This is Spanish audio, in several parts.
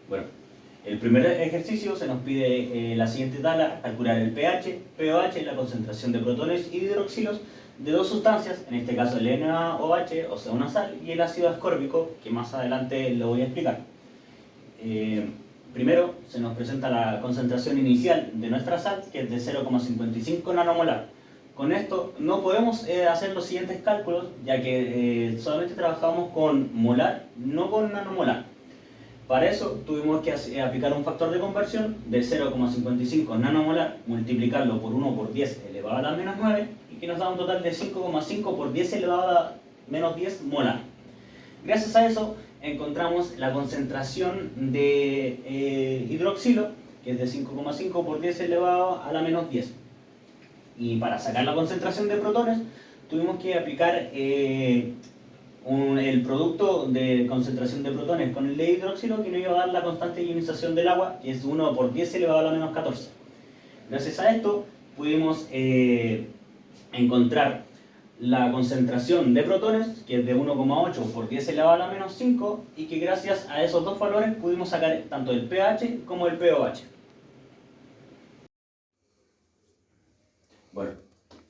Bueno, el primer ejercicio se nos pide la siguiente tabla: calcular el pH, pOH, la concentración de protones y de hidroxilos de dos sustancias, en este caso el NaOH, o sea una sal, y el ácido ascórbico, que más adelante lo voy a explicar. Primero se nos presenta la concentración inicial de nuestra sal, que es de 0,55 nanomolar. Con esto no podemos hacer los siguientes cálculos, ya que solamente trabajamos con molar, no con nanomolar. Para eso tuvimos que aplicar un factor de conversión de 0,55 nanomolar, multiplicarlo por 1 por 10 elevado a la menos 9, y que nos da un total de 5,5 por 10 elevado a la menos 10 molar. Gracias a eso encontramos la concentración de hidroxilo, que es de 5,5 por 10 elevado a la menos 10. Y para sacar la concentración de protones tuvimos que aplicar el producto de concentración de protones con el de hidroxilo, que nos iba a dar la constante de ionización del agua, que es 1 por 10 elevado a la menos 14. Gracias a esto pudimos encontrar la concentración de protones, que es de 1,8 por 10 elevado a la menos 5, y que gracias a esos dos valores pudimos sacar tanto el pH como el pOH. Bueno,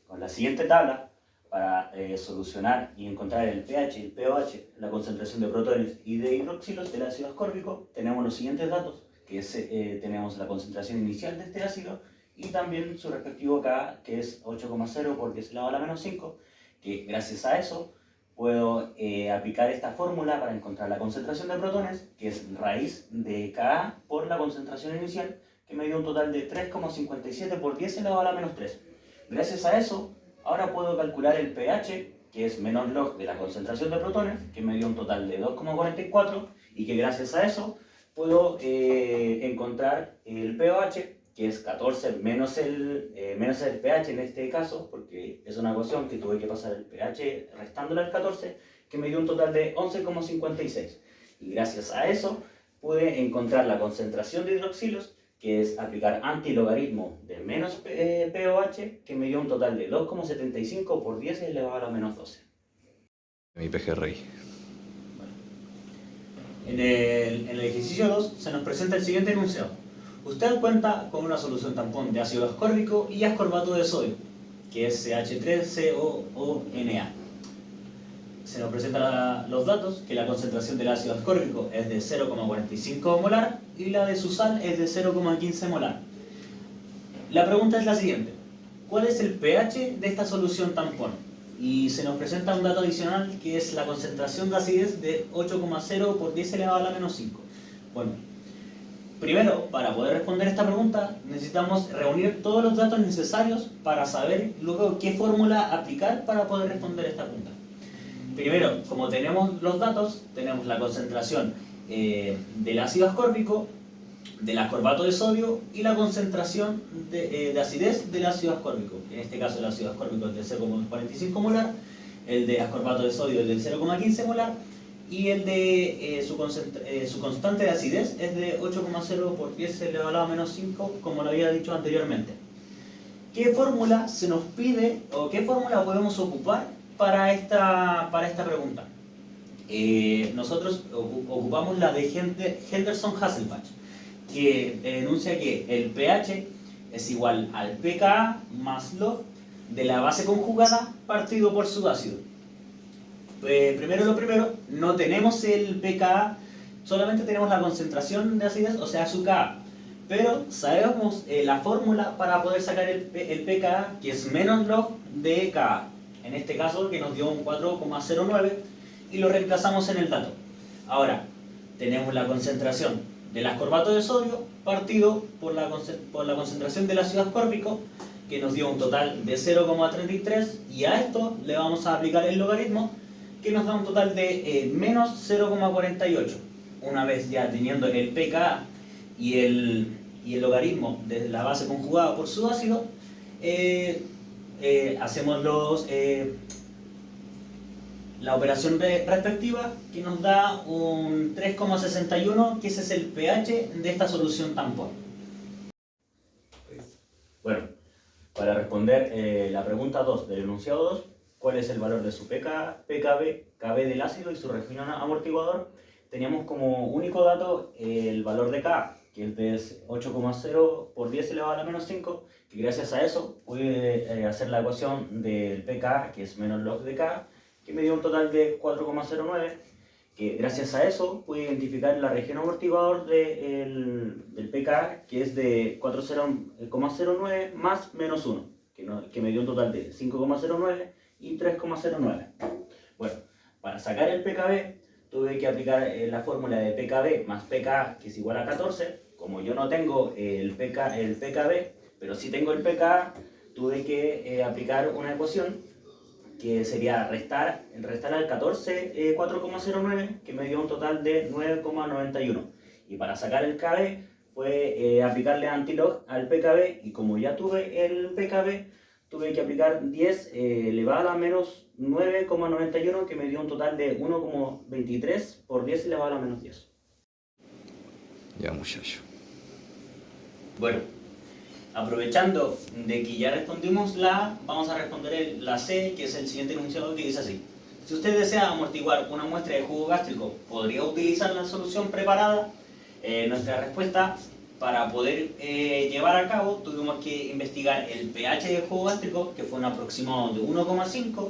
con la siguiente tabla, para solucionar y encontrar el pH y el pOH, la concentración de protones y de hidroxilos del ácido ascórbico, tenemos los siguientes datos, que es, tenemos la concentración inicial de este ácido y también su respectivo Ka, que es 8,0 por 10 elevado a la menos 5, que gracias a eso puedo aplicar esta fórmula para encontrar la concentración de protones, que es raíz de Ka por la concentración inicial, que me dio un total de 3,57 por 10 elevado a la menos 3. Gracias a eso, ahora puedo calcular el pH, que es menos log de la concentración de protones, que me dio un total de 2,44, y que gracias a eso puedo encontrar el pOH, que es 14 menos el pH en este caso, porque es una ecuación que tuve que pasar el pH restándole al 14, que me dio un total de 11,56. Y gracias a eso pude encontrar la concentración de hidroxilos, que es aplicar antilogaritmo de menos pOH, que me dio un total de 2,75 por 10 elevado a la menos 12. Mi pejerrey. En el ejercicio 2 se nos presenta el siguiente enunciado. Usted cuenta con una solución tampón de ácido ascórbico y ascorbato de sodio, que es CH3COONA. Se nos presentan los datos, que la concentración del ácido ascórbico es de 0,45 molar y la de su sal es de 0,15 molar. La pregunta es la siguiente: ¿cuál es el pH de esta solución tampón? Y se nos presenta un dato adicional, que es la concentración de acidez de 8,0 por 10 elevado a la menos 5. Bueno, primero, para poder responder esta pregunta, necesitamos reunir todos los datos necesarios para saber luego qué fórmula aplicar para poder responder esta pregunta. Primero, como tenemos los datos, tenemos la concentración del ácido ascórbico, del ascorbato de sodio y la concentración de acidez del ácido ascórbico. En este caso el ácido ascórbico es de 0,45 molar, el de ascorbato de sodio es de 0,15 molar y el de su constante de acidez es de 8,0 por 10 elevado a menos 5, como lo había dicho anteriormente. ¿Qué fórmula se nos pide o qué fórmula podemos ocupar para esta pregunta? Nosotros ocupamos la de Henderson-Hasselbalch, que enuncia que el pH es igual al pKa más log de la base conjugada partido por su ácido. Primero lo primero, no tenemos el pKa, solamente tenemos la concentración de acidez, o sea su Ka. Pero sabemos la fórmula para poder sacar el pKa, que es menos log de Ka. En este caso, que nos dio un 4,09, y lo reemplazamos en el dato. Ahora, tenemos la concentración del ascorbato de sodio partido por la concentración del ácido ascórbico, que nos dio un total de 0,33, y a esto le vamos a aplicar el logaritmo, que nos da un total de menos 0,48. Una vez ya teniendo el pKa y el logaritmo de la base conjugada por su ácido, hacemos la operación respectiva, que nos da un 3,61, que ese es el pH de esta solución tampón. Bueno, para responder la pregunta 2 del enunciado 2, ¿cuál es el valor de su pKb, Kb del ácido y su régimen amortiguador? teníamos como único dato el valor de K, que es de 8,0 por 10 elevado a la menos 5, que gracias a eso pude hacer la ecuación del pK, que es menos log de K, que me dio un total de 4,09, que gracias a eso pude identificar la región amortiguador del pK, que es de 4,09 más menos 1, que me dio un total de 5,09 y 3,09. Bueno, para sacar el pKb tuve que aplicar la fórmula de pKb más pK, que es igual a 14. Como yo no tengo el pKb, pero sí tengo el pK, tuve que aplicar una ecuación que sería restar al 14 4,09, que me dio un total de 9,91. Y para sacar el KB fue aplicarle antilog al pKb, y como ya tuve el pKb, tuve que aplicar 10 elevado a menos 9,91, que me dio un total de 1,23 por 10 elevado a menos 10. Ya, muchacho. Bueno, aprovechando de que ya respondimos la A, vamos a responder la C, que es el siguiente enunciado, que dice así. Si usted desea amortiguar una muestra de jugo gástrico, ¿podría utilizar la solución preparada? Nuestra respuesta: para poder llevar a cabo, tuvimos que investigar el pH del jugo gástrico, que fue un aproximado de 1,5,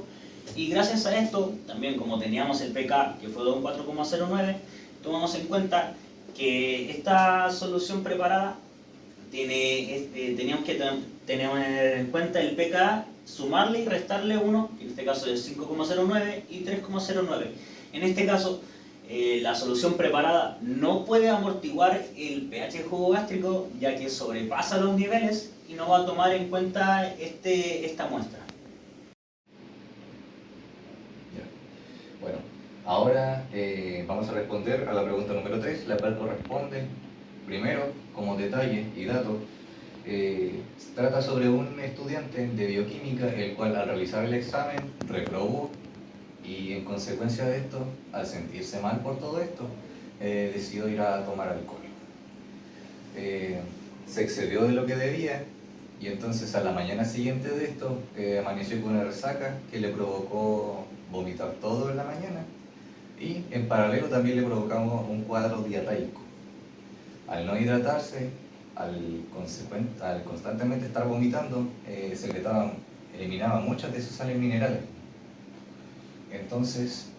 y gracias a esto, también como teníamos el pK, que fue de un 4,09, tomamos en cuenta que esta solución preparada teníamos que tener en cuenta el pK, sumarle y restarle 1, que en este caso es 5,09 y 3,09. En este caso, la solución preparada no puede amortiguar el pH del jugo gástrico, ya que sobrepasa los niveles y no va a tomar en cuenta esta muestra. Ya. Bueno, ahora vamos a responder a la pregunta número 3, la cual corresponde, primero, como detalle y dato, trata sobre un estudiante de bioquímica el cual al realizar el examen reprobó, y en consecuencia de esto, al sentirse mal por todo esto, decidió ir a tomar alcohol. Se excedió de lo que debía, y entonces a la mañana siguiente de esto amaneció con una resaca que le provocó vomitar todo en la mañana, y en paralelo también le provocamos un cuadro diarreico. Al no hidratarse, al constantemente estar vomitando, se le eliminaban muchas de sus sales minerales. Entonces,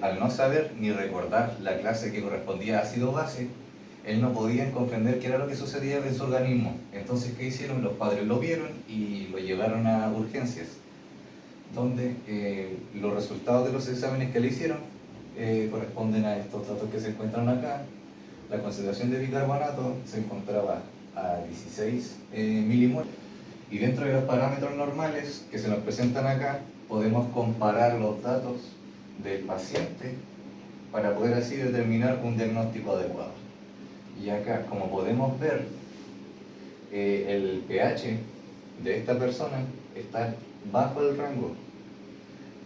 al no saber ni recordar la clase que correspondía a ácido-base, él no podía comprender qué era lo que sucedía en su organismo. Entonces, ¿qué hicieron? Los padres lo vieron y lo llevaron a urgencias, donde los resultados de los exámenes que le hicieron corresponden a estos datos que se encuentran acá. La concentración de bicarbonato se encontraba a 16 milimoles, y dentro de los parámetros normales que se nos presentan acá, podemos comparar los datos del paciente para poder así determinar un diagnóstico adecuado. Y acá, como podemos ver, el pH de esta persona está bajo el rango,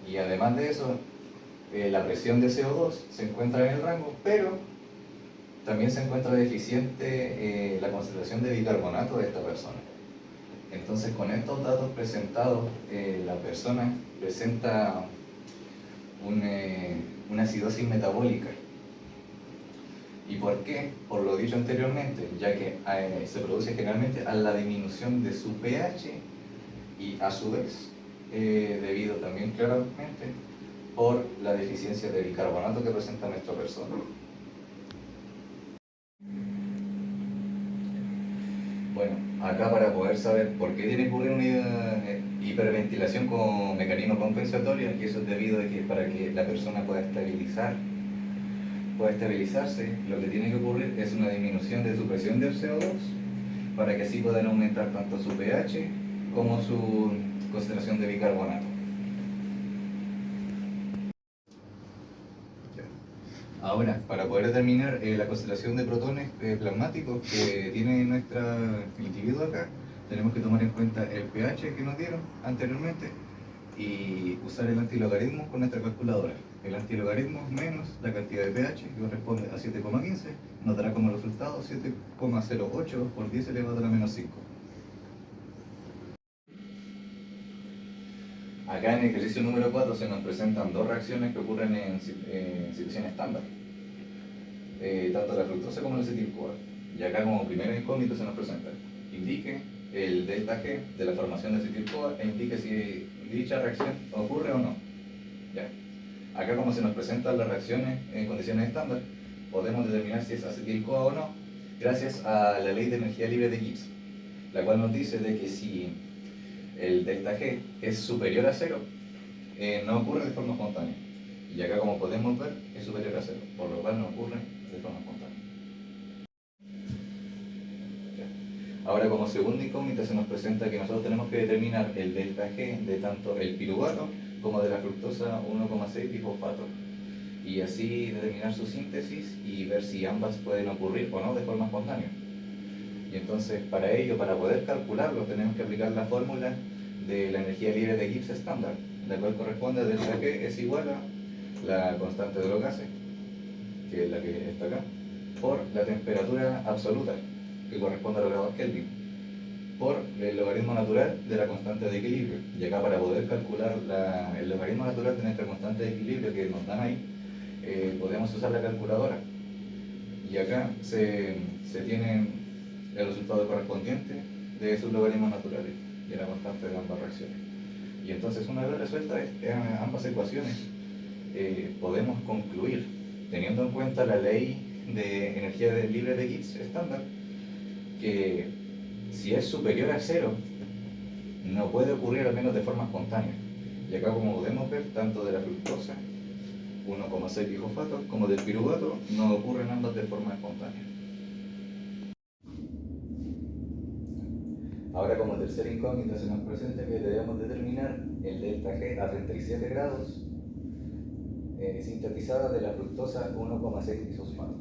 y además de eso, la presión de CO2 se encuentra en el rango, pero también se encuentra deficiente la concentración de bicarbonato de esta persona. Entonces, con estos datos presentados, la persona presenta una acidosis metabólica. ¿Y por qué? Por lo dicho anteriormente, ya que se produce generalmente a la disminución de su pH, y a su vez, debido también claramente por la deficiencia de bicarbonato que presenta nuestra persona. Bueno, acá para poder saber por qué tiene que ocurrir una hiperventilación con mecanismo compensatorio, y eso es debido a que para que la persona pueda estabilizarse, lo que tiene que ocurrir es una disminución de su presión del CO2, para que así puedan aumentar tanto su pH como su concentración de bicarbonato. Ahora, para poder determinar la concentración de protones plasmáticos que tiene nuestro individuo acá, tenemos que tomar en cuenta el pH que nos dieron anteriormente y usar el antilogaritmo con nuestra calculadora. El antilogaritmo menos la cantidad de pH, que corresponde a 7,15, nos dará como resultado 7,08 por 10 elevado a la menos 5. Acá en el ejercicio número 4 se nos presentan dos reacciones que ocurren en situación estándar. tanto la fructosa como el acetil-CoA. Y acá como primera incógnita se nos presenta: indique el delta G de la formación de acetil-CoA e indique si dicha reacción ocurre o no. ¿Ya? Acá como se nos presentan las reacciones en condiciones estándar, podemos determinar si es acetil-CoA o no, gracias a la ley de energía libre de Gibbs, la cual nos dice de que si el delta G es superior a cero, no ocurre de forma espontánea. Y acá como podemos ver, es superior a cero, por lo cual no ocurre de forma espontánea. Ahora, como segunda incógnita se nos presenta que nosotros tenemos que determinar el delta G de tanto el piruvato como de la fructosa 1,6 bifosfato, y así determinar su síntesis y ver si ambas pueden ocurrir o no de forma espontánea. Y entonces, para ello, para poder calcularlo, tenemos que aplicar la fórmula de la energía libre de Gibbs estándar, la cual corresponde a delta G es igual a la constante de los gases, que es la que está acá, por la temperatura absoluta, que corresponde a los grados Kelvin, por el logaritmo natural de la constante de equilibrio. Y acá, para poder calcular el logaritmo natural de nuestra constante de equilibrio que nos dan ahí, podemos usar la calculadora. Y acá se tiene el resultado correspondiente de esos logaritmos naturales de la constante de ambas reacciones. Y entonces, una vez resueltas ambas ecuaciones, podemos concluir, teniendo en cuenta la ley de energía libre de Gibbs estándar, que si es superior a cero, no puede ocurrir al menos de forma espontánea. Y acá, como podemos ver, tanto de la fructosa 1,6 bifosfato como del piruvato no ocurren ambas de forma espontánea. Ahora, como tercera incógnita se nos presenta que debemos determinar el delta G a 37 grados sintetizada de la fructosa 1,6 bisfosfato.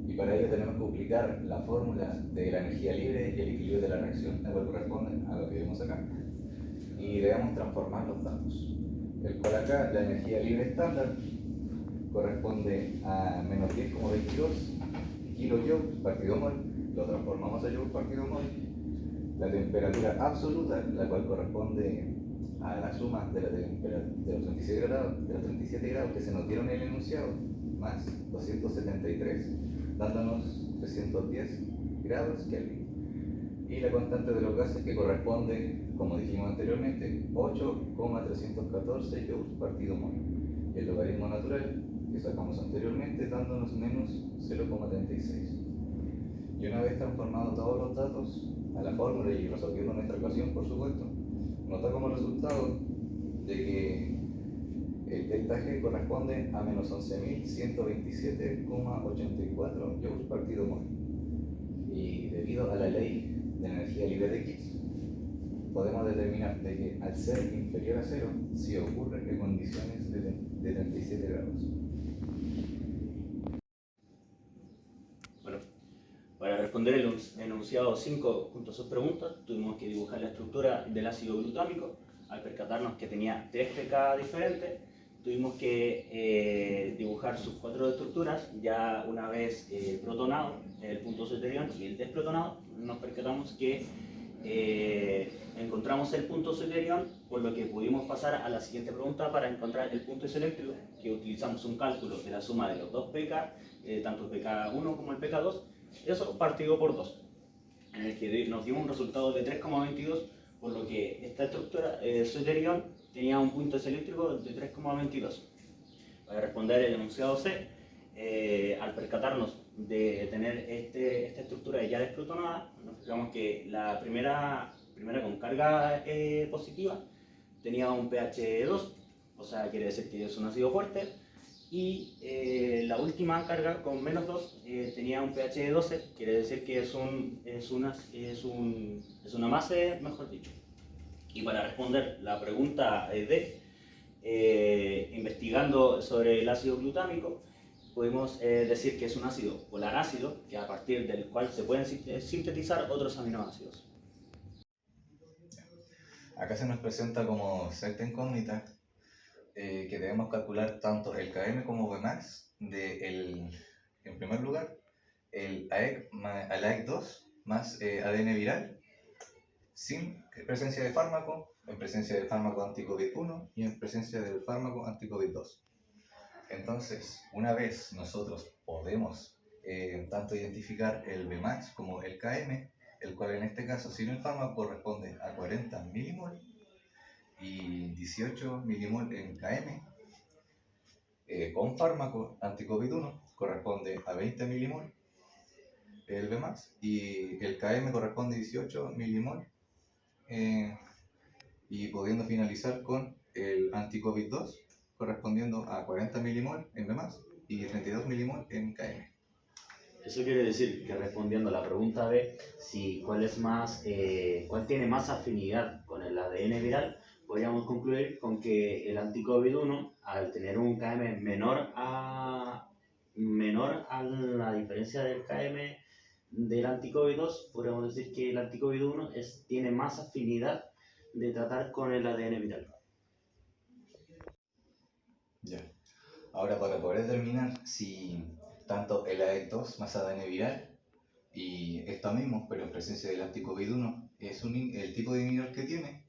Y para ello tenemos que aplicar la fórmula de la energía libre y el equilibrio de la reacción, la cual corresponde a lo que vemos acá. Y debemos transformar los datos, el cual acá la energía libre estándar corresponde a menos 10,22 kilojoules partido mol, lo transformamos a joules partido mol. La temperatura absoluta, la cual corresponde a la suma de los 37 grados que se nos dieron en el enunciado, más 273, dándonos 310 grados Kelvin. Y la constante de los gases, que corresponde, como dijimos anteriormente, 8,314 joules partido mol. Y el logaritmo natural, que sacamos anteriormente, dándonos menos 0,36. Y una vez transformados todos los datos a la fórmula y resolviendo nuestra ecuación, por supuesto, nos da como resultado de que el delta G corresponde a menos 11.127,84 joules partido mol. Y debido a la ley de energía libre de Gibbs, podemos determinar de que al ser inferior a cero, sí ocurre en condiciones de 37 grados. Bueno, para responder el enunciado 5 junto a sus preguntas, tuvimos que dibujar la estructura del ácido glutámico. Al percatarnos que tenía 3 pK diferentes, tuvimos que dibujar sus 4 estructuras. Ya una vez protonado, el punto deuterión y el desprotonado, nos percatamos que encontramos el punto deuterión, por lo que pudimos pasar a la siguiente pregunta para encontrar el punto isoeléctrico, que utilizamos un cálculo de la suma de los dos pK, tanto el pK1 como el pK2, eso partido por 2, en el que nos dio un resultado de 3,22, por lo que esta estructura deuterión tenía un punto isoeléctrico de 3,22. Para responder el enunciado C, al percatarnos de tener esta estructura ya desprotonada, nos fijamos que la primera con carga positiva tenía un pH 2, o sea, quiere decir que es un ácido fuerte, y la última carga con menos 2 tenía un pH 12, quiere decir que es una base, mejor dicho. Y para responder la pregunta D, investigando sobre el ácido glutámico, podemos decir que es un ácido polarácido, que a partir del cual se pueden sintetizar otros aminoácidos. Acá se nos presenta como sexta incógnita que debemos calcular tanto el Km como Vmax en primer lugar, el AEC2 más ADN viral, sin presencia de fármaco, en presencia del fármaco anti-COVID-1 y en presencia del fármaco anti-COVID-2. Entonces, una vez nosotros podemos tanto identificar el Vmax como el Km, el cual en este caso sin el fármaco corresponde a 40 milimol y 18 milimol en Km, con fármaco anti-COVID-1 corresponde a 20 milimol el Vmax y el Km corresponde a 18 milimol, y pudiendo finalizar con el anti-COVID-2 correspondiendo a 40 milimol en Vmax y 32 milimol en Km. Eso quiere decir que respondiendo a la pregunta B, si cuál tiene más afinidad con el ADN viral, podríamos concluir con que el anti-COVID-1, al tener un KM menor a la diferencia del KM del anti-COVID-2, podríamos decir que el anti-COVID-1 tiene más afinidad de tratar con el ADN viral. Ya. Ahora, para poder determinar si tanto el ADEC2 más ADN viral y esto mismo, pero en presencia del anti-COVID-1, es el tipo de inhibidor que tiene,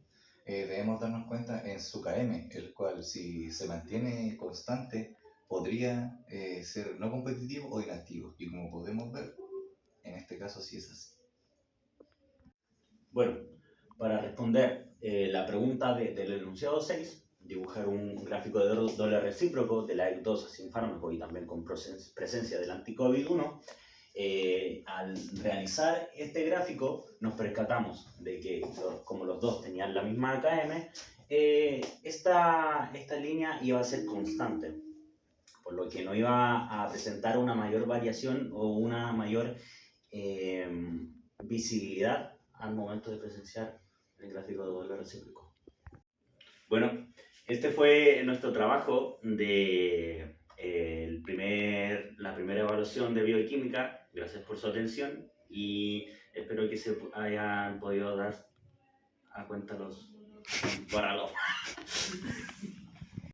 debemos darnos cuenta en su KM, el cual si se mantiene constante podría ser no competitivo o inactivo. Y como podemos ver, en este caso sí es así. Bueno, para responder la pregunta del enunciado 6, dibujar un gráfico de doble recíproco de la ADEC2 sin fármaco y también con presencia del anti-COVID-1, al realizar este gráfico nos percatamos de que como los dos tenían la misma AKM, esta línea iba a ser constante, por lo que no iba a presentar una mayor variación o una mayor visibilidad al momento de presenciar el gráfico de doble recíproco. Bueno, este fue nuestro trabajo de la primera evaluación de bioquímica. Gracias por su atención y espero que se hayan podido dar a cuenta los... Bórralo.